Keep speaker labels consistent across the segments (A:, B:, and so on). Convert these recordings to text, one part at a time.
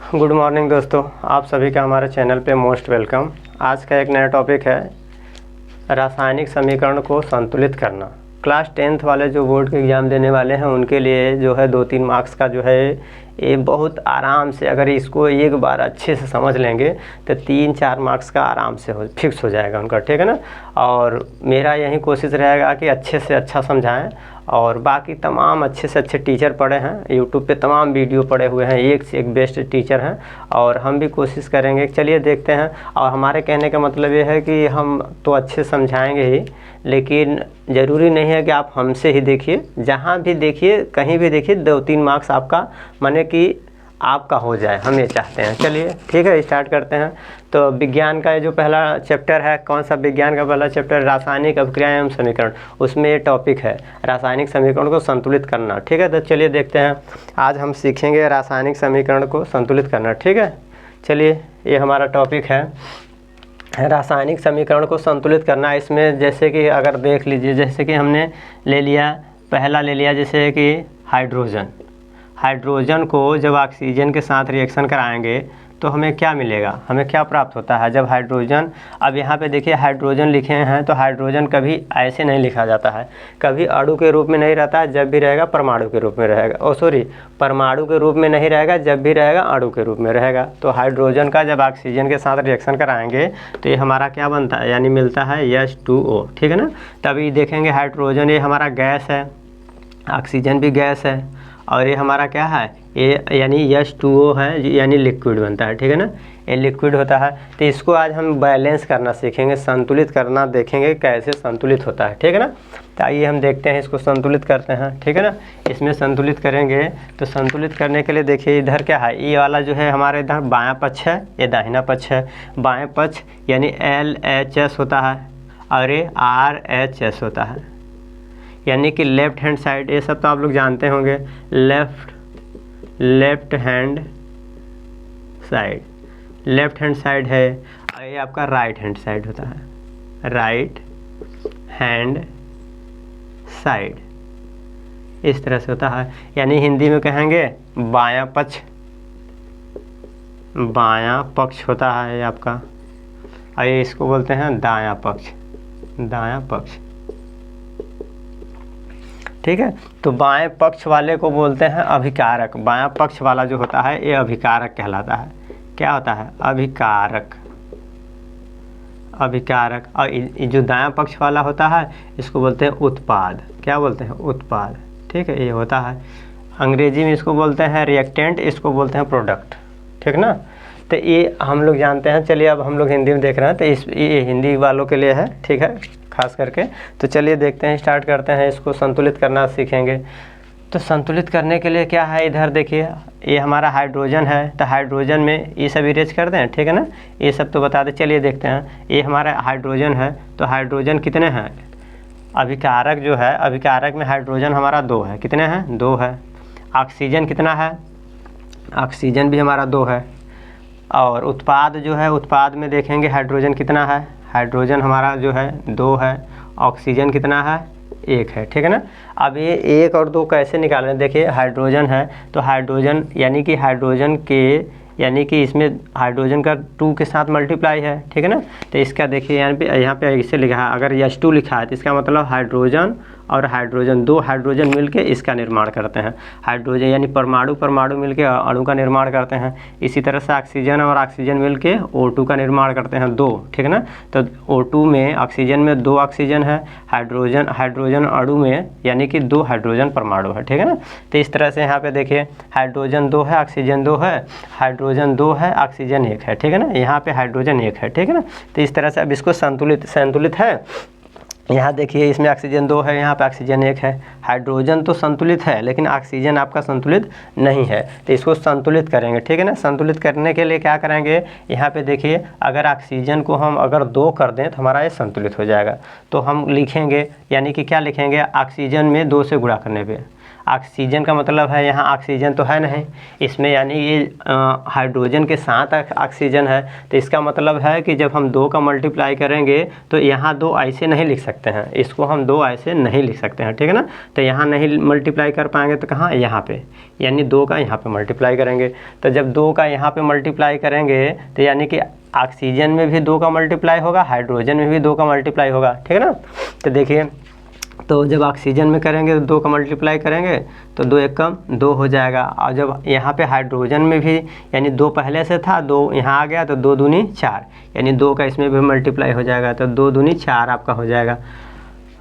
A: Good morning दोस्तों, आप सभी का हमारे चैनल पे मोस्ट वेलकम। आज का एक नया टॉपिक है रासायनिक समीकरण को संतुलित करना। क्लास 10th वाले जो बोर्ड के एग्ज़ाम देने वाले हैं उनके लिए जो है 2-3 मार्क्स का जो है ये बहुत आराम से, अगर इसको एक बार अच्छे से समझ लेंगे तो 3-4 मार्क्स का आराम से फिक्स हो जाएगा उनका, ठीक है ना। और मेरा यही कोशिश रहेगा कि अच्छे से अच्छा समझाएं। और बाकी तमाम अच्छे से अच्छे टीचर पढ़े हैं, यूट्यूब पे तमाम वीडियो पड़े हुए हैं, एक से एक बेस्ट टीचर हैं। और हम भी कोशिश करेंगे, चलिए देखते हैं। और हमारे कहने का मतलब ये है कि हम तो अच्छे समझाएंगे ही, लेकिन ज़रूरी नहीं है कि आप हमसे ही देखिए, जहाँ भी देखिए कहीं भी देखिए 2-3 मार्क्स आपका माने कि आपका हो जाए, हम ये चाहते हैं। चलिए ठीक है, स्टार्ट करते हैं। तो विज्ञान का जो पहला चैप्टर है, कौन सा विज्ञान का पहला चैप्टर, रासायनिक अभिक्रिया एवं समीकरण, उसमें ये टॉपिक है रासायनिक समीकरण को संतुलित करना। ठीक है, तो चलिए देखते हैं। आज हम सीखेंगे रासायनिक समीकरण को संतुलित करना। ठीक है, चलिए ये हमारा टॉपिक है रासायनिक समीकरण को संतुलित करना। इसमें जैसे कि अगर देख लीजिए, जैसे कि हमने ले लिया, पहला ले लिया जैसे कि हाइड्रोजन को जब ऑक्सीजन के साथ रिएक्शन कराएंगे तो हमें क्या मिलेगा, हमें क्या प्राप्त होता है जब हाइड्रोजन, अब यहाँ पे देखिए हाइड्रोजन लिखे हैं, तो हाइड्रोजन कभी ऐसे नहीं लिखा जाता है, कभी अणु के रूप में नहीं रहता है, जब भी रहेगा परमाणु के रूप में रहेगा। परमाणु के रूप में नहीं रहेगा, जब भी रहेगा अणु के रूप में रहेगा। तो हाइड्रोजन का जब ऑक्सीजन के साथ रिएक्शन कराएंगे तो ये हमारा क्या बनता है, यानी मिलता है H2O। ठीक है ना। तभी देखेंगे हाइड्रोजन ये हमारा गैस है, ऑक्सीजन भी गैस है, और ये हमारा क्या है, ये यानी H2O है, यानी लिक्विड बनता है। ठीक है ना, ये लिक्विड होता है। तो इसको आज हम बैलेंस करना सीखेंगे, संतुलित करना देखेंगे कैसे संतुलित होता है। ठीक है ना, तो आइए हम देखते हैं, इसको संतुलित करते हैं। ठीक है ना, इसमें संतुलित करेंगे तो संतुलित करने के लिए देखिए इधर क्या है, ये वाला जो है हमारे इधर बायां पक्ष है, ये दाहिना पक्ष है। बाएँ पक्ष यानी LHS होता है और ये RH होता है, यानी कि लेफ्ट हैंड साइड। ये सब तो आप लोग जानते होंगे, लेफ्ट हैंड साइड है, और ये आपका राइट हैंड साइड होता है, राइट हैंड साइड इस तरह से होता है। यानी हिंदी में कहेंगे बायां पक्ष होता है ये आपका, और ये इसको बोलते हैं दायां पक्ष। ठीक है, तो बाएं पक्ष वाले को बोलते हैं अभिकारक। बायां पक्ष वाला जो होता है ये अभिकारक कहलाता है। क्या होता है, अभिकारक। और जो दायां पक्ष वाला होता है इसको बोलते हैं उत्पाद। क्या बोलते हैं, उत्पाद। ठीक है, ये होता है, अंग्रेजी में इसको बोलते हैं रिएक्टेंट, इसको बोलते हैं प्रोडक्ट। ठीक ना, तो ये हम लोग जानते हैं। चलिए अब हम लोग हिंदी में देख रहे हैं, तो ये हिंदी वालों के लिए है, ठीक है, खास करके। तो चलिए देखते हैं, स्टार्ट करते हैं, इसको संतुलित करना सीखेंगे। तो संतुलित करने के लिए क्या है, इधर देखिए ये हमारा हाइड्रोजन है, तो हाइड्रोजन में ये सब इरेज कर दें। ठीक है ना, ये सब तो बता दें। चलिए देखते हैं, ये हमारा हाइड्रोजन है, तो हाइड्रोजन कितने हैं, अभिकारक जो है, अभिकारक में हाइड्रोजन हमारा 2 है। कितने हैं, 2 है। ऑक्सीजन कितना है, ऑक्सीजन भी हमारा 2 है। और उत्पाद जो है, उत्पाद में देखेंगे हाइड्रोजन कितना है, हाइड्रोजन हमारा जो है 2 है, ऑक्सीजन कितना है, 1 है। ठीक है ना, अब ये 1 और 2 कैसे निकालना है, देखिए हाइड्रोजन है, तो हाइड्रोजन यानी कि हाइड्रोजन के, यानी कि इसमें हाइड्रोजन का 2 के साथ मल्टीप्लाई है। ठीक है ना, तो इसका देखिए यहाँ पे ऐसे लिखा है, अगर H2 लिखा है तो इसका मतलब हाइड्रोजन और हाइड्रोजन, 2 हाइड्रोजन मिलके इसका निर्माण करते हैं। हाइड्रोजन यानी परमाणु मिलके अणु का निर्माण करते हैं। इसी तरह से ऑक्सीजन और ऑक्सीजन मिलके O2 का निर्माण करते हैं, 2। ठीक है ना, तो O2 में, ऑक्सीजन में 2 ऑक्सीजन है, हाइड्रोजन अणु में यानी कि 2 हाइड्रोजन परमाणु है। ठीक है ना, तो इस तरह से यहाँ पे देखिए हाइड्रोजन 2 है, ऑक्सीजन 2 है, हाइड्रोजन 2 है, ऑक्सीजन 1 है। ठीक है ना, यहाँ पे हाइड्रोजन 1 है। ठीक है ना, तो इस तरह से अब इसको संतुलित है। यहाँ देखिए इसमें ऑक्सीजन 2 है, यहाँ पे ऑक्सीजन 1 है। हाइड्रोजन तो संतुलित है लेकिन ऑक्सीजन आपका संतुलित नहीं है, तो इसको संतुलित करेंगे। ठीक है ना, संतुलित करने के लिए क्या करेंगे, यहाँ पे देखिए अगर ऑक्सीजन को हम अगर 2 कर दें तो हमारा ये संतुलित हो जाएगा। तो हम लिखेंगे, यानी कि क्या लिखेंगे, ऑक्सीजन में 2 से गुणा करने पे, ऑक्सीजन का मतलब है यहाँ ऑक्सीजन तो है नहीं इसमें, यानी ये हाइड्रोजन के साथ ऑक्सीजन है, तो इसका मतलब है कि जब हम 2 का मल्टीप्लाई करेंगे तो यहाँ 2 ऐसे नहीं लिख सकते हैं, इसको हम 2 ऐसे नहीं लिख सकते हैं, ठीक है ना। तो यहाँ नहीं मल्टीप्लाई कर पाएंगे तो कहाँ, यहाँ पे, यानी 2 का यहाँ पे मल्टीप्लाई करेंगे। तो जब 2 का यहाँ पे मल्टीप्लाई करेंगे तो यानी कि ऑक्सीजन में भी 2 का मल्टीप्लाई होगा, हाइड्रोजन में भी 2 का मल्टीप्लाई होगा, ठीक है ना। तो देखिए, तो जब ऑक्सीजन में करेंगे तो 2 का मल्टीप्लाई करेंगे तो 2 एक कम 2 हो जाएगा। और जब यहाँ पे हाइड्रोजन में भी, यानी 2 पहले से था, 2 यहाँ आ गया तो 2 दूनी 4, यानी 2 का इसमें भी मल्टीप्लाई हो जाएगा, तो 2 दूनी 4 आपका हो जाएगा।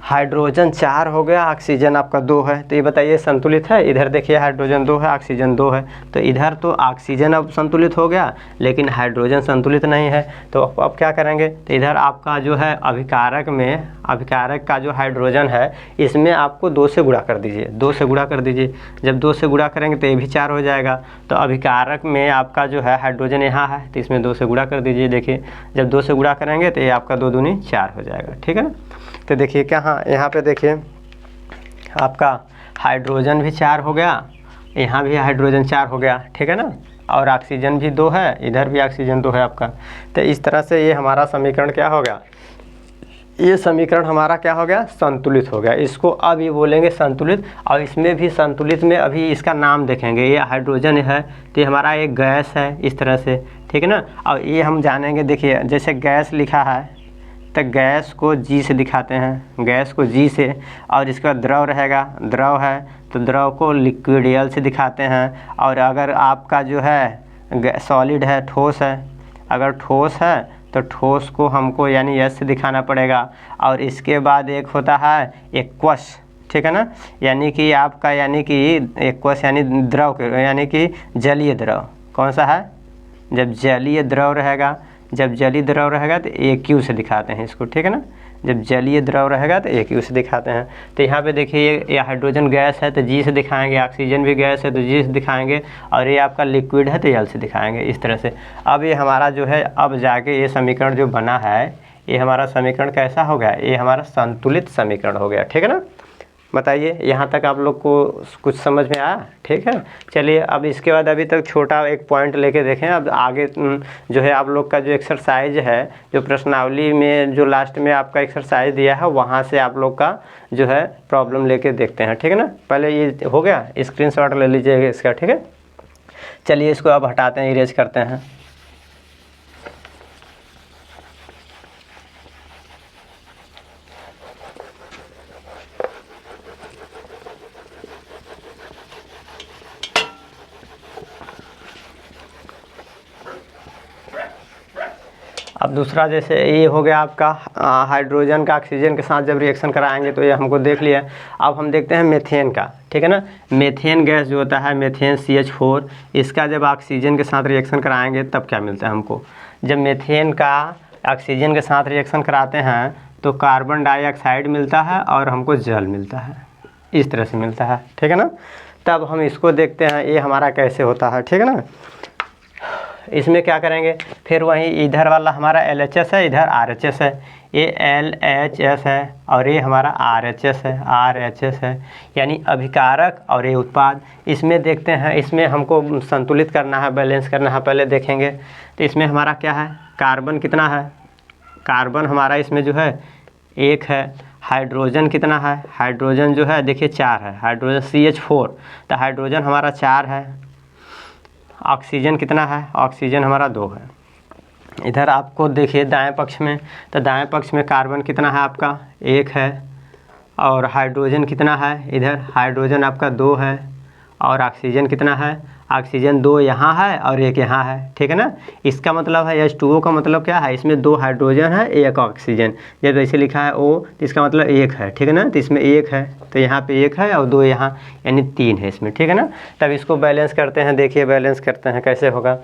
A: हाइड्रोजन 4 हो गया, ऑक्सीजन आपका 2 है, तो ये बताइए संतुलित है। इधर देखिए हाइड्रोजन 2 है, ऑक्सीजन 2 है, तो इधर तो ऑक्सीजन अब संतुलित हो गया लेकिन हाइड्रोजन संतुलित नहीं है। तो अब क्या करेंगे, तो इधर आपका जो है अभिकारक में, अभिकारक का जो हाइड्रोजन है इसमें आपको 2 से गुणा कर दीजिए, 2 से गुणा कर दीजिए। जब 2 से गुणा करेंगे तो ये भी 4 हो जाएगा। तो अभिकारक में आपका जो है हाइड्रोजन यहाँ है तो इसमें 2 से गुणा कर दीजिए। देखिए जब 2 से गुणा करेंगे तो ये आपका 2 दूनी 4 हो जाएगा, ठीक है ना। तो देखिए कहाँ, यहाँ पे देखिए आपका हाइड्रोजन भी 4 हो गया, यहाँ भी हाइड्रोजन 4 हो गया, ठीक है ना। और ऑक्सीजन भी 2 है, इधर भी ऑक्सीजन 2 है आपका। तो इस तरह से ये हमारा समीकरण क्या हो गया, ये समीकरण हमारा क्या हो गया, संतुलित हो गया। इसको अब ये बोलेंगे संतुलित। और इसमें भी संतुलित में अभी इसका नाम देखेंगे, ये हाइड्रोजन है तो ये हमारा एक गैस है इस तरह से, ठीक है ना। और ये हम जानेंगे, देखिए जैसे गैस लिखा है तो गैस को जी से दिखाते हैं, गैस को जी से। और इसका द्रव रहेगा, द्रव है तो द्रव को लिक्विड एल से दिखाते हैं। और अगर आपका जो है सॉलिड है, ठोस है, अगर ठोस है तो ठोस को हमको यानी एस से दिखाना पड़ेगा। और इसके बाद एक होता है एक्वस, ठीक है ना, यानी कि आपका, यानी कि एक्वस यानी द्रव के, यानी कि जलीय द्रव। कौन सा है, जब जलीय द्रव रहेगा, जब जलीय द्रव रहेगा तो AQ से दिखाते हैं इसको, ठीक है ना। जब जलीय द्रव रहेगा तो AQ से दिखाते हैं। तो यहाँ पे देखिए ये हाइड्रोजन गैस है तो G से दिखाएंगे, ऑक्सीजन भी गैस है तो G से दिखाएंगे, और ये आपका लिक्विड है तो L से दिखाएंगे, इस तरह से। अब ये हमारा जो है, अब जाके ये समीकरण जो बना है, ये हमारा समीकरण कैसा हो गया, ये हमारा संतुलित समीकरण हो गया, ठीक है ना। बताइए यहाँ तक आप लोग को कुछ समझ में आया, ठीक है। चलिए अब इसके बाद अभी तक छोटा एक पॉइंट लेके देखें। अब आगे जो है आप लोग का जो एक्सरसाइज है, जो प्रश्नावली में जो लास्ट में आपका एक्सरसाइज दिया है, वहाँ से आप लोग का जो है प्रॉब्लम लेके देखते हैं, ठीक है ना। पहले ये हो गया, स्क्रीनशॉट ले लीजिएगा इसका, ठीक है। चलिए इसको अब हटाते हैं, इरेज करते हैं। अब दूसरा जैसे ये हो गया आपका हाइड्रोजन का ऑक्सीजन के साथ जब रिएक्शन कराएंगे तो ये हमको देख लिया। अब हम देखते हैं मेथेन का, ठीक है ना। मेथेन गैस जो होता है, मेथेन CH4, इसका जब ऑक्सीजन के साथ रिएक्शन कराएंगे तब क्या मिलता है हमको। जब मेथेन का ऑक्सीजन के साथ रिएक्शन कराते हैं तो कार्बन डाइऑक्साइड मिलता है और हमको जल मिलता है, इस तरह से मिलता है, ठीक है ना। तब हम इसको देखते हैं ये हमारा कैसे होता है, ठीक है ना। इसमें क्या करेंगे, फिर वहीं इधर वाला हमारा LHS है, इधर RHS है, ये LHS है और ये हमारा RHS है, RHS है, यानी अभिकारक और ये उत्पाद। इसमें देखते हैं, इसमें हमको संतुलित करना है, बैलेंस करना है, पहले देखेंगे। तो इसमें हमारा क्या है, कार्बन कितना है, कार्बन हमारा इसमें जो है 1 है। हाइड्रोजन कितना है, हाइड्रोजन जो है देखिए 4 है, हाइड्रोजन CH4, तो हाइड्रोजन हमारा 4 है। ऑक्सीजन कितना है, ऑक्सीजन हमारा 2 है। इधर आपको देखिए दाएं पक्ष में, तो दाएं पक्ष में कार्बन कितना है आपका 1 है। और हाइड्रोजन कितना है, इधर हाइड्रोजन आपका 2 है। और ऑक्सीजन कितना है, ऑक्सीजन 2 यहाँ है और 1 यहाँ है, ठीक है ना। इसका मतलब है H2O का मतलब क्या है, इसमें 2 हाइड्रोजन है 1 ऑक्सीजन। जब ऐसे लिखा है O तो इसका मतलब 1 है, ठीक है ना। तो इसमें 1 है तो यहाँ पे 1 है और 2 यहाँ, यानी 3 है इसमें, ठीक है ना। तब इसको बैलेंस करते हैं, देखिए बैलेंस करते हैं कैसे होगा।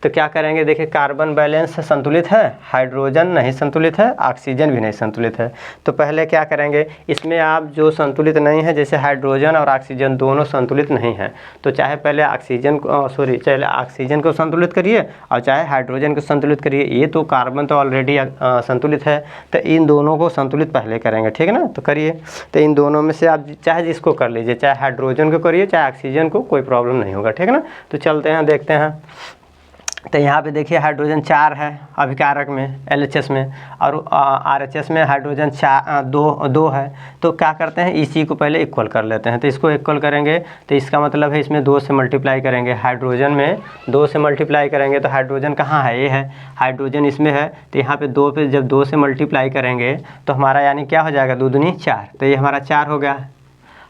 A: तो क्या करेंगे, देखिए कार्बन बैलेंस संतुलित है, हाइड्रोजन नहीं संतुलित है, ऑक्सीजन भी नहीं संतुलित है। तो पहले क्या करेंगे, इसमें आप जो संतुलित नहीं है, जैसे हाइड्रोजन और ऑक्सीजन दोनों संतुलित नहीं है, तो चाहे पहले ऑक्सीजन ऑक्सीजन को चाहे ऑक्सीजन को संतुलित करिए और चाहे हाइड्रोजन को संतुलित करिए। ये तो कार्बन तो ऑलरेडी संतुलित है, तो इन दोनों को संतुलित पहले करेंगे, ठीक है ना। तो करिए, तो इन दोनों में से आप चाहे जिसको कर लीजिए, चाहे हाइड्रोजन को करिए चाहे ऑक्सीजन को, कोई प्रॉब्लम नहीं होगा, ठीक है ना। तो चलते हैं देखते हैं। तो यहाँ पे देखिए हाइड्रोजन 4 है अभिकारक में LHS में, और RHS में हाइड्रोजन 2 है। तो क्या करते हैं, इसी को पहले इक्वल कर लेते हैं। तो इसको इक्वल करेंगे तो इसका मतलब है इसमें 2 से मल्टीप्लाई करेंगे, हाइड्रोजन में 2 से मल्टीप्लाई करेंगे। तो हाइड्रोजन कहाँ है, ये है हाइड्रोजन इसमें है। तो यहाँ पे 2 पे जब 2 से मल्टीप्लाई करेंगे तो हमारा यानी क्या हो जाएगा, 2 दूनी 4। तो ये हमारा 4 हो गया।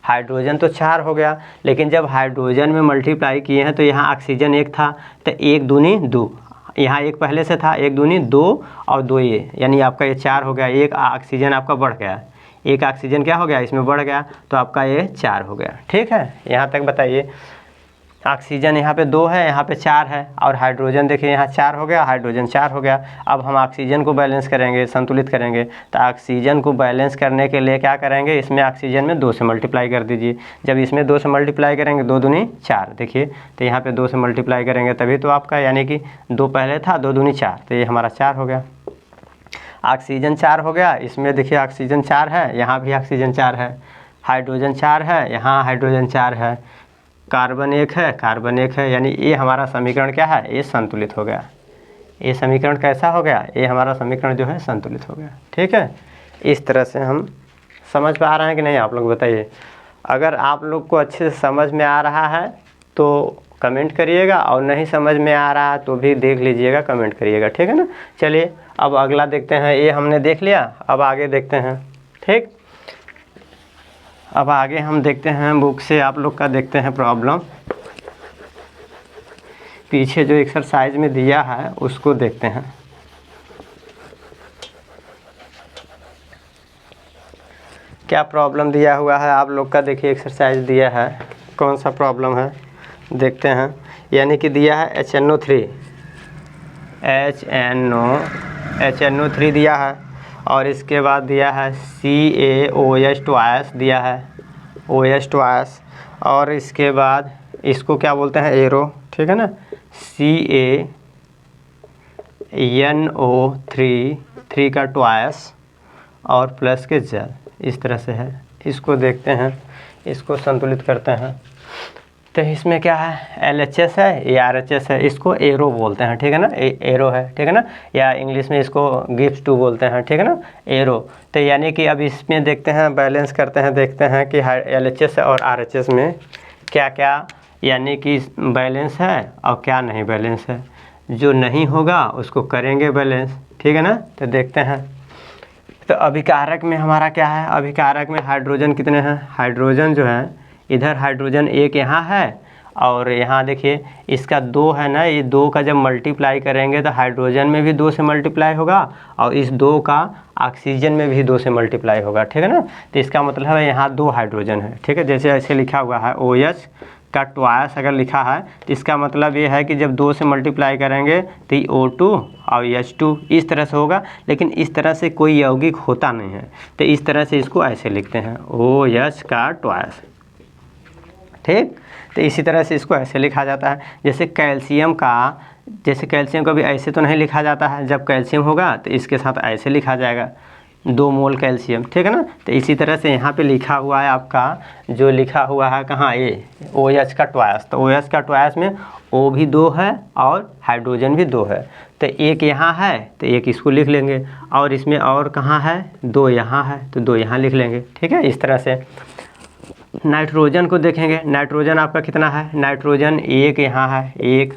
A: हाइड्रोजन तो 4 हो गया, लेकिन जब हाइड्रोजन में मल्टीप्लाई किए हैं तो यहाँ ऑक्सीजन 1 था, तो 1 दूनी 2, यहाँ 1 पहले से था, 1 दूनी 2 और 2 ये, यानी आपका ये 4 हो गया। एक ऑक्सीजन आपका बढ़ गया, एक ऑक्सीजन क्या हो गया, इसमें बढ़ गया, तो आपका ये 4 हो गया, ठीक है। यहाँ तक बताइए। ऑक्सीजन यहाँ पे 2 है, यहाँ पे 4 है, और हाइड्रोजन देखिए यहाँ 4 हो गया, हाइड्रोजन 4 हो गया। अब हम ऑक्सीजन को बैलेंस करेंगे, संतुलित करेंगे। तो ऑक्सीजन को बैलेंस करने के लिए क्या करेंगे, इसमें ऑक्सीजन में 2 से मल्टीप्लाई कर दीजिए। जब इसमें 2 से मल्टीप्लाई करेंगे, 2 दूनी 4, देखिए तो यहाँ पे 2 से मल्टीप्लाई करेंगे तभी तो आपका, यानी कि 2 पहले था, 2 दूनी 4, तो ये हमारा 4 हो गया। ऑक्सीजन 4 हो गया, इसमें देखिए ऑक्सीजन 4 है, यहाँ भी ऑक्सीजन 4 है, हाइड्रोजन 4 है, यहाँ हाइड्रोजन 4 है, कार्बन 1 है, कार्बन 1 है, यानी ये हमारा समीकरण क्या है, ये संतुलित हो गया। ये समीकरण कैसा हो गया, ये हमारा समीकरण जो है संतुलित हो गया, ठीक है। इस तरह से हम समझ पा रहे हैं कि नहीं, आप लोग बताइए। अगर आप लोग को अच्छे से समझ में आ रहा है तो कमेंट करिएगा, और नहीं समझ में आ रहा है तो भी देख लीजिएगा, कमेंट करिएगा, ठीक है ना। चलिए अब अगला देखते हैं। ये हमने देख लिया, अब आगे देखते हैं, ठीक। अब आगे हम देखते हैं, बुक से आप लोग का देखते हैं प्रॉब्लम। पीछे जो एक्सरसाइज में दिया है उसको देखते हैं। क्या प्रॉब्लम दिया हुआ है आप लोग का, देखिए एक्सरसाइज दिया है, कौन सा प्रॉब्लम है देखते हैं। यानी कि दिया है HNO3 दिया है, और इसके बाद दिया है CaOH ट्वाइस दिया है, OH ट्वाइस, और इसके बाद इसको क्या बोलते हैं, एरो, ठीक है ना, CaNO3 का ट्वाइस और प्लस के जल, इस तरह से है। इसको देखते हैं, इसको संतुलित करते हैं। तो इसमें क्या है, LHS है या RHS है, इसको एरो बोलते हैं, ठीक है ना, एरो है, ठीक है ना, या इंग्लिश में इसको गिब्स 2 बोलते हैं, ठीक है ना, एरो। तो यानी कि अब इसमें देखते हैं, बैलेंस करते हैं, देखते हैं कि LHS और RHS में क्या क्या यानी कि बैलेंस है और क्या नहीं बैलेंस है। जो नहीं होगा उसको करेंगे बैलेंस, ठीक है ना। तो देखते हैं। तो अभिकारक में हमारा क्या है, अभिकारक में हाइड्रोजन कितने हैं, हाइड्रोजन जो है इधर हाइड्रोजन 1 यहाँ है, और यहाँ देखिए इसका 2 है ना, ये 2 का जब मल्टीप्लाई करेंगे तो हाइड्रोजन में भी 2 से मल्टीप्लाई होगा, और इस 2 का ऑक्सीजन में भी 2 से मल्टीप्लाई होगा, ठीक है ना। तो इसका मतलब है यहाँ 2 हाइड्रोजन है, ठीक है। जैसे ऐसे लिखा हुआ है OH का ट्वाइस अगर लिखा है तो इसका मतलब ये है कि जब 2 से मल्टीप्लाई करेंगे तो ये O2 और H2 इस तरह से होगा, लेकिन इस तरह से कोई यौगिक होता नहीं है, तो इस तरह से इसको ऐसे लिखते हैं OH का ट्वाइस, ठीक। तो इसी तरह से इसको ऐसे लिखा जाता है। जैसे कैल्शियम का भी ऐसे तो नहीं लिखा जाता है, जब कैल्शियम होगा तो इसके साथ ऐसे लिखा जाएगा 2 मोल कैल्शियम, ठीक है ना। तो इसी तरह से यहाँ पे लिखा हुआ है आपका, जो लिखा हुआ है कहाँ, ये OH का ट्वाइस। तो OH का ट्वाइस में O भी 2 है और हाइड्रोजन भी 2 है, तो 1 यहाँ है तो 1 इसको लिख लेंगे, और इसमें और कहाँ है, 2 यहाँ है तो 2 यहाँ लिख लेंगे, ठीक है। इस तरह से नाइट्रोजन को देखेंगे, नाइट्रोजन आपका कितना है, नाइट्रोजन 1 यहाँ है 1।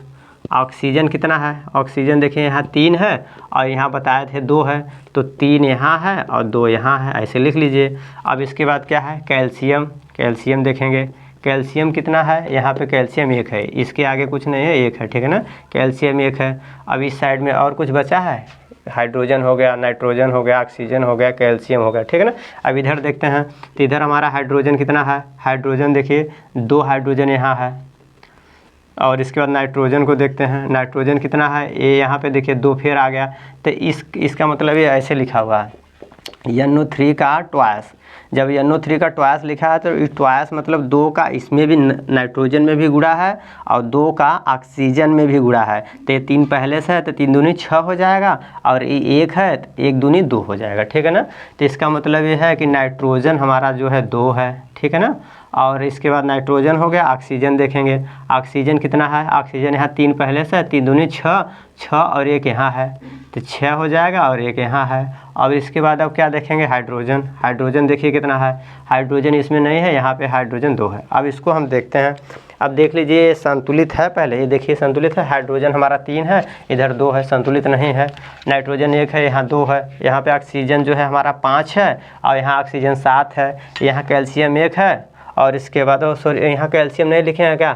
A: ऑक्सीजन कितना है, ऑक्सीजन देखिए यहाँ 3 है, और यहाँ बताए थे 2 है, तो 3 यहाँ है और 2 यहाँ है, ऐसे लिख लीजिए। अब इसके बाद क्या है, कैल्शियम, कैल्शियम देखेंगे, कैल्शियम कितना है, यहाँ पे कैल्शियम 1 है, इसके आगे कुछ नहीं है, 1 है, ठीक है ना, कैल्शियम 1 है। अब इस साइड में और कुछ बचा है, हाइड्रोजन हो गया, नाइट्रोजन हो गया, ऑक्सीजन हो गया, कैल्शियम हो गया, ठीक है ना। अब इधर देखते हैं, तो इधर हमारा हाइड्रोजन कितना है, हाइड्रोजन देखिए 2 हाइड्रोजन यहाँ है, और इसके बाद नाइट्रोजन को देखते हैं, नाइट्रोजन कितना है, ये यहाँ पे देखिए 2 फिर आ गया, तो इसका मतलब ये ऐसे लिखा हुआ है NO3 का ट्वाइस। जब NO3 का ट्वाइस लिखा है तो ये ट्वाइस मतलब 2 का इसमें भी नाइट्रोजन में भी गुणा है और 2 का ऑक्सीजन में भी गुणा है। तो ये 3 पहले से है तो 3 दूनी 6 हो जाएगा और ये 1 है तो 1 दूनी 2 हो जाएगा, ठीक है ना। तो इसका मतलब ये है कि नाइट्रोजन हमारा जो है 2 है, ठीक है ना। और इसके बाद नाइट्रोजन हो गया, ऑक्सीजन देखेंगे, ऑक्सीजन कितना है, ऑक्सीजन यहाँ 3 पहले से, 3 दूनी 6, 6 और 1 यहाँ है तो 6 हो जाएगा और 1 यहाँ है। अब इसके बाद अब क्या देखेंगे, हाइड्रोजन। हाइड्रोजन देखिए कितना है, हाइड्रोजन इसमें नहीं है, यहाँ पे हाइड्रोजन 2 है। अब इसको हम देखते हैं। अब देख लीजिए ये संतुलित है, पहले ये देखिए संतुलित है, हाइड्रोजन हमारा 3 है, इधर 2 है, संतुलित नहीं है। नाइट्रोजन 1 है, यहाँ 2 है, यहाँ पे ऑक्सीजन जो है हमारा 5 है और यहाँ ऑक्सीजन 7 है, यहाँ कैल्शियम 1 है और इसके बाद सॉरी यहाँ कैल्शियम नहीं लिखे हैं क्या,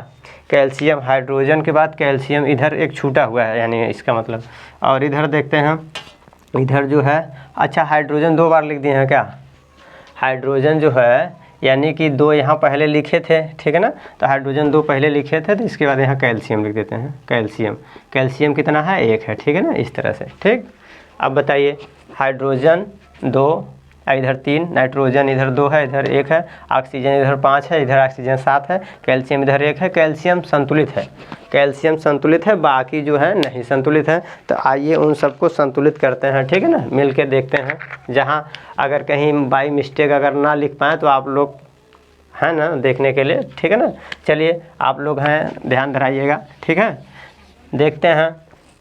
A: कैल्शियम हाइड्रोजन के बाद कैल्शियम इधर एक छूटा हुआ है, यानी इसका मतलब। और इधर देखते हैं, इधर जो है, अच्छा हाइड्रोजन 2 बार लिख दिए हैं क्या, हाइड्रोजन जो है यानी कि 2 यहाँ पहले लिखे थे, ठीक है ना। तो हाइड्रोजन 2 पहले लिखे थे तो इसके बाद यहाँ कैल्शियम लिख देते हैं, कैल्शियम। कैल्शियम कितना है, 1 है, ठीक है ना, इस तरह से, ठीक। अब बताइए हाइड्रोजन 2, इधर 3, नाइट्रोजन इधर 2 है, इधर 1 है, ऑक्सीजन इधर 5 है, इधर ऑक्सीजन 7 है, कैल्शियम इधर 1 है। कैल्शियम संतुलित है, कैल्शियम संतुलित है, बाकी जो है नहीं संतुलित है। तो आइए उन सबको संतुलित करते हैं, ठीक है ना, मिल के देखते हैं। जहाँ अगर कहीं बाई मिस्टेक अगर ना लिख पाएँ तो आप लोग हैं ना देखने के लिए, ठीक है ना। चलिए आप लोग हैं, ध्यान धराइएगा, ठीक है। देखते हैं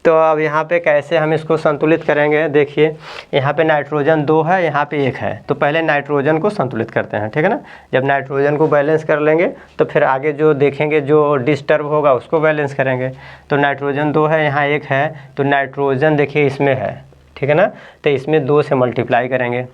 A: तो अब यहाँ पे कैसे हम इसको संतुलित करेंगे। देखिए यहाँ पे नाइट्रोजन 2 है, यहाँ पे 1 है, तो पहले नाइट्रोजन को संतुलित करते हैं, ठीक है ना। जब नाइट्रोजन को बैलेंस कर लेंगे तो फिर आगे जो देखेंगे जो डिस्टर्ब होगा उसको बैलेंस करेंगे। तो नाइट्रोजन 2 है, यहाँ 1 है, तो नाइट्रोजन देखिए इसमें है, ठीक है ना। तो इसमें 2 से मल्टीप्लाई करेंगे,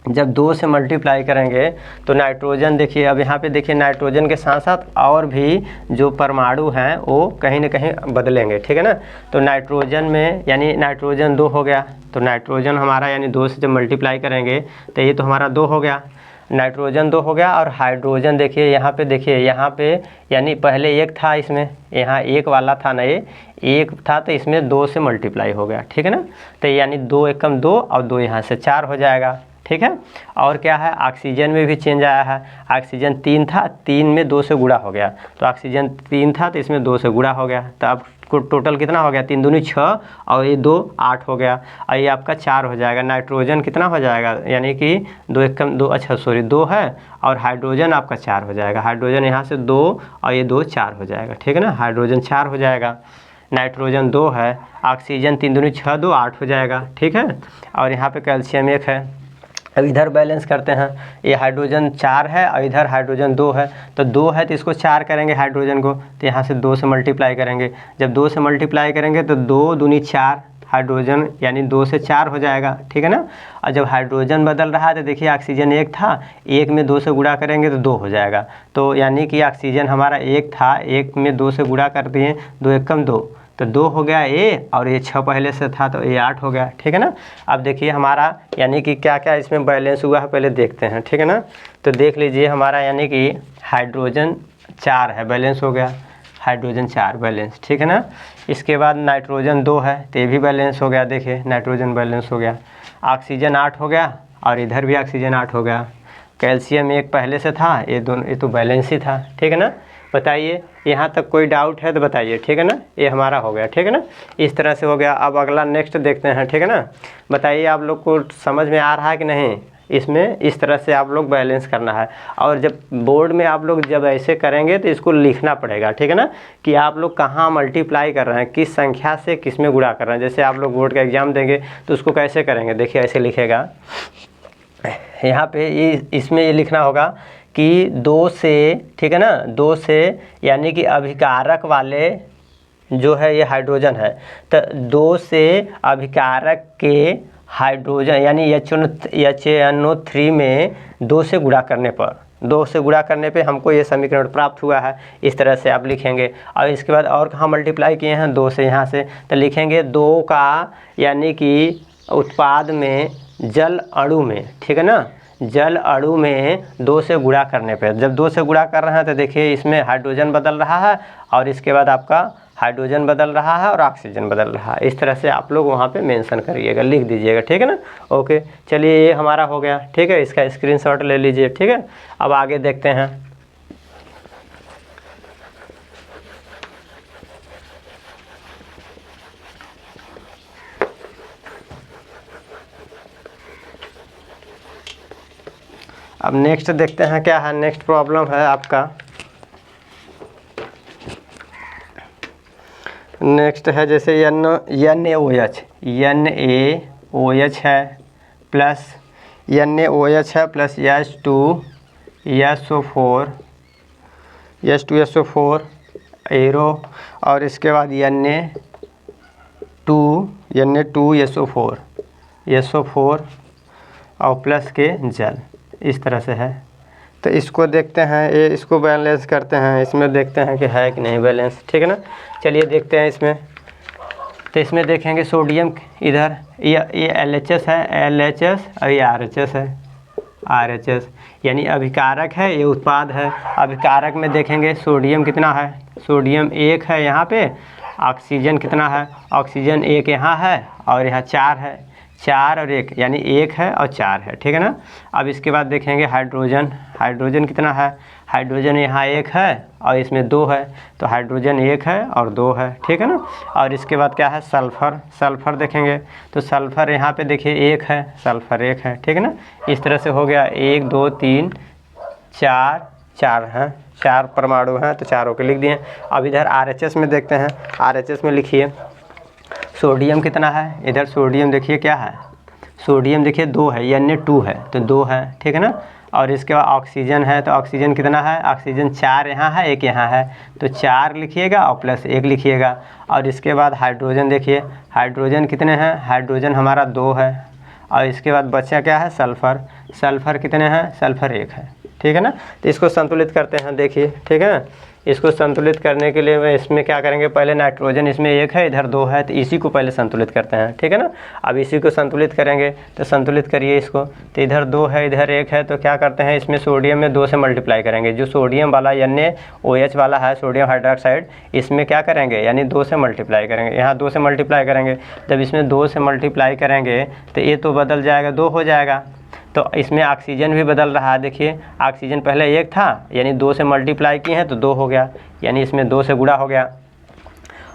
A: जब 2 से मल्टीप्लाई करेंगे तो नाइट्रोजन देखिए, अब यहाँ पे देखिए नाइट्रोजन के साथ साथ और भी जो परमाणु हैं वो कहीं ना कहीं बदलेंगे, ठीक है ना। तो नाइट्रोजन में यानी नाइट्रोजन 2 हो गया, तो नाइट्रोजन हमारा यानी 2 से जब मल्टीप्लाई करेंगे तो ये तो हमारा 2 हो गया, नाइट्रोजन 2 हो गया। और हाइड्रोजन देखिए यहाँ पे, देखिए यहाँ पे यानी पहले 1 था, इसमें यहाँ 1 वाला था ना, ये 1 था तो इसमें 2 से मल्टीप्लाई हो गया, ठीक है ना। तो यानी 2 एकम 2 और 2 यहाँ से 4 हो जाएगा, ठीक है। और क्या है, ऑक्सीजन में भी चेंज आया है, ऑक्सीजन 3 था, 3 में 2 से गुणा हो गया, तो ऑक्सीजन 3 था तो इसमें 2 से गुणा हो गया, तो अब टोटल कितना हो गया, 3 दूनी 6 और ये 2 8 हो गया, और ये आपका 4 हो जाएगा। नाइट्रोजन कितना हो जाएगा, यानी कि 2 एकम 2, अच्छा सॉरी 2 है और हाइड्रोजन आपका 4 हो जाएगा, हाइड्रोजन यहाँ से 2 और ये 2 4 हो जाएगा, ठीक है ना, हाइड्रोजन 4 हो जाएगा। नाइट्रोजन 2 है, ऑक्सीजन 3 दूनी 6, 2 8 हो जाएगा, ठीक है। और यहाँ पे कैल्शियम 1 है। अब इधर बैलेंस करते हैं, ये हाइड्रोजन 4 है और इधर हाइड्रोजन 2 है, तो 2 है तो इसको 4 करेंगे हाइड्रोजन को, तो यहाँ से 2 से मल्टीप्लाई करेंगे, जब 2 से मल्टीप्लाई करेंगे तो 2 दूनी 4 हाइड्रोजन यानी 2 से 4 हो जाएगा, ठीक है ना। और जब हाइड्रोजन बदल रहा है तो देखिए ऑक्सीजन 1 था, 1 में 2 से गुणा करेंगे तो 2 हो जाएगा, तो यानी कि ऑक्सीजन हमारा 1 था, 1 में 2 से गुणा कर दिए, 2 एकम 2, तो 2 हो गया ए, और ये 6 पहले से था तो ये 8 हो गया, ठीक है ना। अब देखिए हमारा यानी कि क्या क्या इसमें बैलेंस हुआ है पहले देखते हैं, ठीक है ना। तो देख लीजिए हमारा यानी कि हाइड्रोजन 4 है, बैलेंस हो गया, हाइड्रोजन 4 बैलेंस, ठीक है ना। इसके बाद नाइट्रोजन 2 है तो ये भी बैलेंस हो गया, देखिए नाइट्रोजन बैलेंस हो गया, ऑक्सीजन 8 हो गया और इधर भी ऑक्सीजन 8 हो गया, कैल्शियम 1 पहले से था, ये दोनों ये तो बैलेंस ही था, ठीक है ना। बताइए यहाँ तक कोई डाउट है तो बताइए, ठीक है ना, ये हमारा हो गया, ठीक है ना, इस तरह से हो गया। अब अगला नेक्स्ट देखते हैं, ठीक है ना। बताइए आप लोग को समझ में आ रहा है कि नहीं, इसमें इस तरह से आप लोग बैलेंस करना है। और जब बोर्ड में आप लोग जब ऐसे करेंगे तो इसको लिखना पड़ेगा, ठीक है ना, कि आप लोग कहाँ मल्टीप्लाई कर रहे हैं, किस संख्या से किस में गुणा कर रहे हैं। जैसे आप लोग बोर्ड का एग्ज़ाम देंगे तो उसको कैसे करेंगे, देखिए ऐसे लिखेगा, यहाँ पे इसमें ये लिखना होगा कि 2 से, ठीक है ना, 2 से यानी कि अभिकारक वाले जो है ये हाइड्रोजन है, तो 2 से अभिकारक के हाइड्रोजन यानी HNO3 में 2 से गुणा करने पर, 2 से गुणा करने पे हमको ये समीकरण प्राप्त हुआ है, इस तरह से आप लिखेंगे। और इसके बाद और कहाँ मल्टीप्लाई किए हैं, 2 से यहाँ से, तो लिखेंगे 2 का यानी कि उत्पाद में जल अणु में, ठीक है ना, जल अणु में 2 से गुणा करने पे, जब 2 से गुणा कर रहे हैं तो देखिए इसमें हाइड्रोजन बदल रहा है और इसके बाद आपका हाइड्रोजन बदल रहा है और ऑक्सीजन बदल रहा है। इस तरह से आप लोग वहाँ पे मेंशन करिएगा, लिख दीजिएगा, ठीक है ना। ओके, चलिए ये हमारा हो गया, ठीक है, इसका स्क्रीनशॉट ले लीजिए, ठीक है। अब आगे देखते हैं। अब नेक्स्ट देखते हैं क्या है। नेक्स्ट प्रॉब्लम है आपका, नेक्स्ट है जैसे NaOH है प्लस NaOH है प्लस H2SO4 एरो, और इसके बाद Na2SO4 और प्लस के जल, इस तरह से है। तो इसको देखते हैं, ये इसको बैलेंस करते हैं, इसमें देखते हैं कि है कि नहीं बैलेंस, ठीक है ना। चलिए देखते हैं इसमें। तो इसमें देखेंगे सोडियम इधर, ये LHS है, LHS, और ये RHS है, RHS, यानी अभिकारक है, ये उत्पाद है। अभिकारक में देखेंगे सोडियम कितना है, सोडियम 1 है यहाँ पे, ऑक्सीजन कितना है, ऑक्सीजन 1 यहाँ है, और यहाँ 4 है, 4 और 1 यानी 1 है और 4 है, ठीक है ना। अब इसके बाद देखेंगे हाइड्रोजन कितना है, हाइड्रोजन यहाँ 1 है और इसमें 2 है, तो हाइड्रोजन 1 है और 2 है, ठीक है ना। और इसके बाद क्या है, सल्फ़र देखेंगे, तो सल्फ़र यहाँ पे देखिए 1 है, सल्फ़र 1 है, ठीक है ना। इस तरह से हो गया 1 2 3 4 हैं, 4 परमाणु हैं, तो चारों के लिख दिए। अब इधर RHS में देखते हैं, RHS में लिखिए सोडियम कितना है, इधर सोडियम देखिए क्या है, सोडियम देखिए 2 है, Na2 है तो 2 है, ठीक है ना। और इसके बाद ऑक्सीजन है, तो ऑक्सीजन कितना है, ऑक्सीजन 4 यहाँ है, 1 यहाँ है, तो 4 लिखिएगा और प्लस 1 लिखिएगा। और इसके बाद हाइड्रोजन देखिए, हाइड्रोजन कितने हैं, हाइड्रोजन हमारा 2 है, और इसके बाद बचा क्या है, सल्फ़र कितने हैं, सल्फ़र 1 है, ठीक है ना। तो इसको संतुलित करते हैं, देखिए, ठीक है। इसको संतुलित करने के लिए मैं इसमें क्या करेंगे, पहले नाइट्रोजन इसमें 1 है, इधर 2 है, तो इसी को पहले संतुलित करते हैं, ठीक है ना। अब इसी को संतुलित करेंगे, तो संतुलित करिए इसको, तो इधर 2 है, इधर 1 है, तो क्या करते हैं, इसमें सोडियम में 2 से मल्टीप्लाई करेंगे। जो सोडियम वाला NaOH वाला है, सोडियम हाइड्रोक्साइड, इसमें क्या करेंगे, यानी 2 से मल्टीप्लाई करेंगे, यहाँ 2 से मल्टीप्लाई करेंगे। जब इसमें 2 से मल्टीप्लाई करेंगे तो ये तो बदल जाएगा, 2 हो जाएगा। तो इसमें ऑक्सीजन भी बदल रहा है, देखिए ऑक्सीजन पहले 1 था, यानी 2 से मल्टीप्लाई किए हैं तो 2 हो गया, यानी इसमें 2 से गुणा हो गया।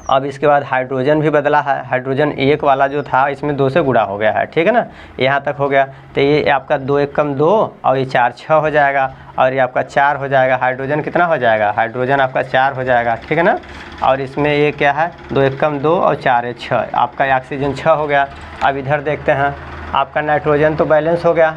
A: अब इसके बाद हाइड्रोजन भी बदला है, हाइड्रोजन 1 वाला जो था इसमें 2 से गुणा हो गया है, ठीक है ना, यहाँ तक हो गया। तो ये आपका 2 1 कम 2 और ये 4 6 हो जाएगा, और ये आपका 4 हो जाएगा। हाइड्रोजन कितना हो जाएगा, हाइड्रोजन आपका 4 हो जाएगा, ठीक है ना। और इसमें ये क्या है, 2 1 कम 2 और 4 है 6, आपका ऑक्सीजन 6 हो गया। अब इधर देखते हैं, आपका नाइट्रोजन तो बैलेंस हो गया,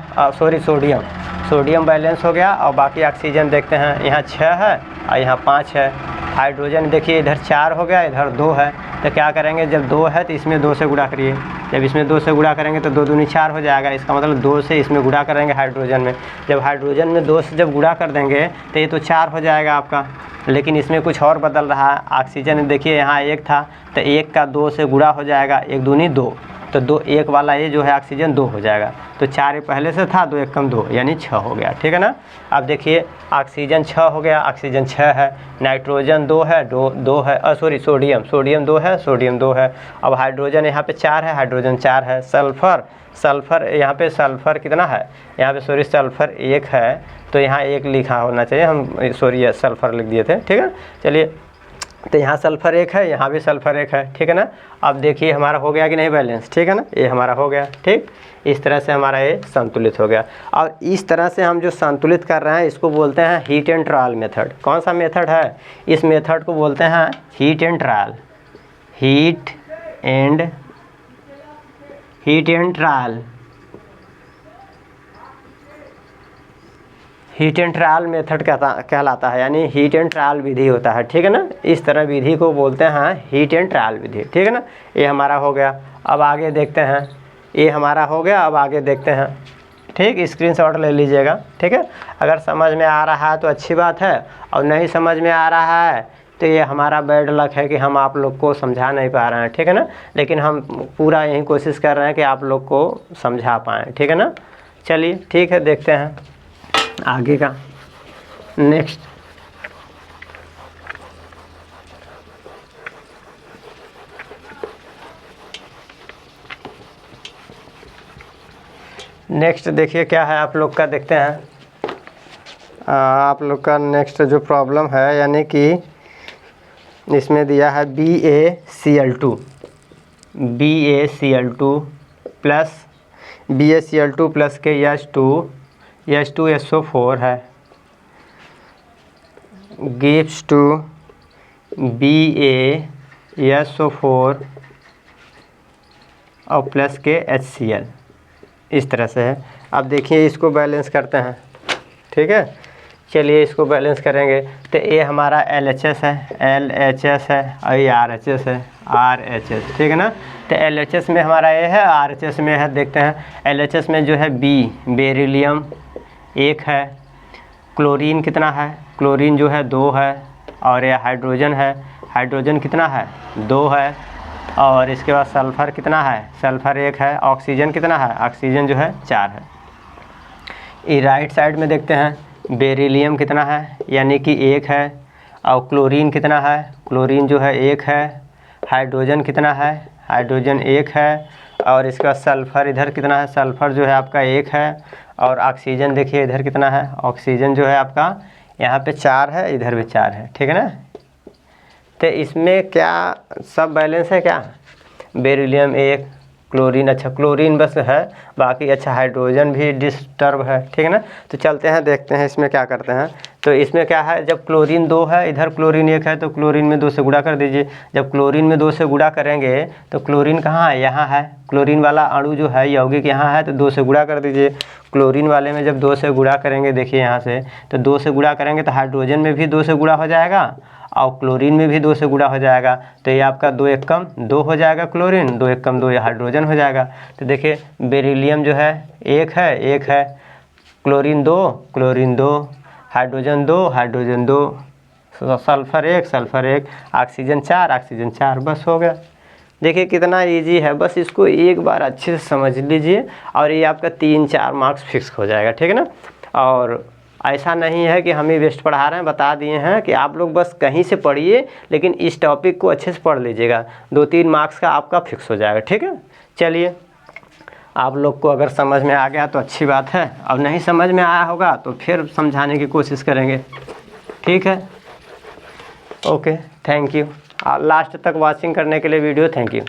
A: सोडियम बैलेंस हो गया, और बाकी ऑक्सीजन देखते हैं, यहाँ 6 है और यहाँ 5 है। हाइड्रोजन देखिए इधर 4 हो गया, इधर 2 है, तो क्या करेंगे, जब 2 है तो इसमें 2 से गुणा करिए। जब इसमें 2 से गुणा करेंगे तो 2 दूनी 4 हो जाएगा, इसका मतलब 2 से इसमें गुणा करेंगे हाइड्रोजन में। जब हाइड्रोजन में 2 से जब गुणा कर देंगे तो ये तो 4 हो जाएगा आपका, लेकिन इसमें कुछ और बदल रहा है। ऑक्सीजन देखिए यहाँ 1 था, तो 1 का 2 से गुणा हो जाएगा, 1 दूनी 2, तो 2 1 वाला ये जो है ऑक्सीजन 2 हो जाएगा, तो 4 ये पहले से था, 2 1 कम 2 यानी 6 हो गया, ठीक है ना। अब देखिए ऑक्सीजन 6 हो गया, ऑक्सीजन 6 है, नाइट्रोजन 2 है, 2 है, सोडियम 2 है, सोडियम 2 है। अब हाइड्रोजन यहाँ पे 4 है, हाइड्रोजन 4 है। सल्फ़र यहाँ पे सल्फ़र कितना है, यहाँ पे सल्फ़र 1 है, तो यहाँ 1 लिखा होना चाहिए, हम सल्फ़र लिख दिए थे, ठीक है। चलिए, तो यहाँ सल्फ़र 1 है, यहाँ भी सल्फ़र 1 है, ठीक है ना। अब देखिए हमारा हो गया कि नहीं बैलेंस, ठीक है ना, ये हमारा हो गया, ठीक। इस तरह से हमारा ये संतुलित हो गया। और इस तरह से हम जो संतुलित कर रहे हैं इसको बोलते हैं हीट एंड ट्रायल मेथड। कौन सा मेथड है, इस मेथड को बोलते हैं heat and trial, heat and trial method कहलाता है, यानी हीट एंड ट्रायल विधि होता है, ठीक है ना। इस तरह विधि को बोलते हैं हीट एंड ट्रायल विधि, ठीक है ना। ये हमारा हो गया। अब आगे देखते हैं, ये हमारा हो गया, अब आगे देखते हैं, ठीक। स्क्रीनशॉट ले लीजिएगा, ठीक है। अगर समझ में आ रहा है तो अच्छी बात है, और नहीं समझ में आ रहा है तो ये हमारा बैड लक है कि हम आप लोग को समझा नहीं पा रहे हैं, ठीक है ना। लेकिन हम पूरा यही कोशिश कर रहे हैं कि आप लोग को समझा पाएँ, ठीक है ना। चलिए ठीक है, देखते हैं आगे का नेक्स्ट। नेक्स्ट देखिए क्या है आप लोग का, देखते हैं आप लोग का नेक्स्ट जो प्रॉब्लम है, यानी कि इसमें दिया है BaCl2 प्लस BaCl2 प्लस के H2SO4 है, गिव्स टू BaSO4 और प्लस के HCl, इस तरह से है। अब देखिए इसको बैलेंस करते हैं, ठीक है। चलिए इसको बैलेंस करेंगे तो ये हमारा LHS है, LHS है, और ये RHS है, RHS, ठीक है ना। तो LHS में हमारा ये है, RHS में है, देखते हैं। LHS में जो है बेरिलियम 1 है, क्लोरीन कितना है, क्लोरीन जो है 2 है, और ये हाइड्रोजन है, हाइड्रोजन कितना है 2 है, और इसके बाद सल्फ़र कितना है, सल्फ़र 1 है, ऑक्सीजन कितना है, ऑक्सीजन जो है 4 है। ये राइट साइड में देखते हैं बेरिलियम कितना है, यानी कि 1 है, और क्लोरीन कितना है, क्लोरीन जो है 1 है, हाइड्रोजन कितना है, हाइड्रोजन 1 है, और इसका सल्फ़र इधर कितना है, सल्फ़र जो है आपका 1 है, और ऑक्सीजन देखिए इधर कितना है, ऑक्सीजन जो है आपका यहाँ पे 4 है, इधर भी 4 है, ठीक है ना। तो इसमें क्या सब बैलेंस है क्या, बेरिलियम 1, क्लोरीन, अच्छा क्लोरीन बस है, बाकी अच्छा हाइड्रोजन भी डिस्टर्ब है, ठीक है ना। तो चलते हैं देखते हैं इसमें क्या करते हैं। तो इसमें क्या है, जब क्लोरीन 2 है, इधर क्लोरीन 1 है, तो क्लोरीन में 2 से गुणा कर दीजिए। जब क्लोरीन में 2 से गुणा करेंगे तो क्लोरीन कहाँ है, यहाँ है, क्लोरीन वाला अणु जो है यौगिक यहाँ है, तो 2 से गुणा कर दीजिए। क्लोरीन वाले में जब 2 से गुणा करेंगे, देखिए यहाँ से, तो 2 से गुणा करेंगे तो हाइड्रोजन में भी 2 से गुणा हो जाएगा, और क्लोरीन में भी 2 से गुणा हो जाएगा। तो ये आपका 2 एकम 2 हो जाएगा, क्लोरीन 2 एकम 2 हाइड्रोजन हो जाएगा। तो देखिए बेरिलियम जो है 1 है, क्लोरीन 2, हाइड्रोजन 2, सल्फ़र 1, ऑक्सीजन 4, बस हो गया। देखिए कितना इजी है, बस इसको एक बार अच्छे से समझ लीजिए और ये आपका 3-4 मार्क्स फिक्स हो जाएगा, ठीक है ना। और ऐसा नहीं है कि हम ही बेस्ट पढ़ा रहे हैं, बता दिए हैं कि आप लोग बस कहीं से पढ़िए, लेकिन इस टॉपिक को अच्छे से पढ़ लीजिएगा, 2-3 मार्क्स का आपका फिक्स हो जाएगा, ठीक है। चलिए आप लोग को अगर समझ में आ गया तो अच्छी बात है, और नहीं समझ में आया होगा तो फिर समझाने की कोशिश करेंगे, ठीक है। ओके, थैंक यू लास्ट तक वॉचिंग करने के लिए वीडियो, थैंक यू।